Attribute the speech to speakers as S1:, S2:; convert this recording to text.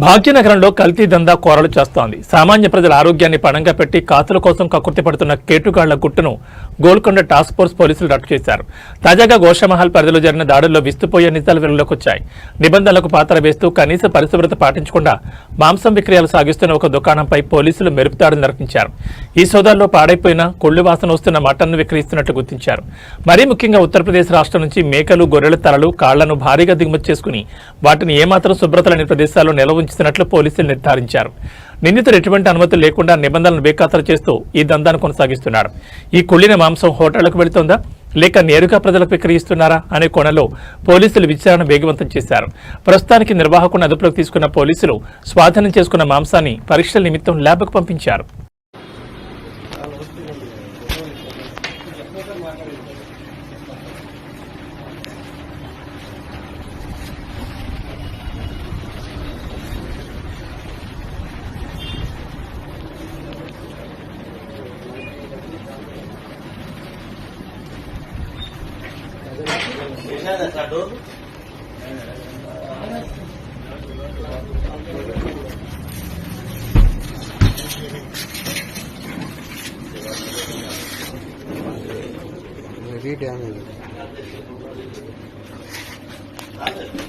S1: భాగ్యనగరంలో కల్తీ దందా కోరలు చేస్తోంది. సామాన్య ప్రజల ఆరోగ్యాన్ని పణంగా పెట్టి కాసుల కోసం కక్కుర్తి పడుతున్న కేటుగాళ్ల గుట్టును గోల్కొండ టాస్క్ ఫోర్స్ పోలీసులు రట్టు చేశారు. తాజాగా గోషామహల్ పరిధిలో జరిగిన దాడుల్లో విస్తుపోయే నిజాలు వెలుగులోకి వచ్చాయి. నిబంధనలకు పాత్ర వేస్తూ కనీస పరిశుభ్రత పాటించకుండా మాంసం విక్రయాలు సాగిస్తున్న ఒక దుకాణంపై పోలీసులు మెరుపుదాడులు నిర్వహించారు. ఈ సోదాల్లో పాడైపోయిన కొళ్లు వాసన వస్తున్న మటన్ను విక్రయిస్తున్నట్లు గుర్తించారు. మరీ ముఖ్యంగా ఉత్తరప్రదేశ్ రాష్ట్రం నుంచి మేకలు, గొర్రెల తలలు, కాళ్లను భారీగా దిగుమతి చేసుకుని వాటిని ఏమాత్రం శుభ్రత లేని ప్రదేశాల్లో నిల్వ ఉంచుతున్నట్లు పోలీసులు నిర్ధారించారు. నిందితులు ఎటువంటి అనుమతులు లేకుండా నిబంధనలను బేఖాతరు చేస్తూ ఈ దందాను కొనసాగిస్తున్నారు. ఈ కుళ్లిన మాంసం హోటళ్లకు వెళుతోందా లేక నేరుగా ప్రజలకు విక్రయిస్తున్నారా అనే కోణంలో పోలీసులు విచారణ వేగవంతం చేశారు. ప్రస్తుతానికి నిర్వాహకులను అదుపులోకి తీసుకున్న పోలీసులు స్వాధీనం చేసుకున్న మాంసాన్ని పరీక్షల నిమిత్తం ల్యాబ్కు పంపించారు.
S2: Very damaging.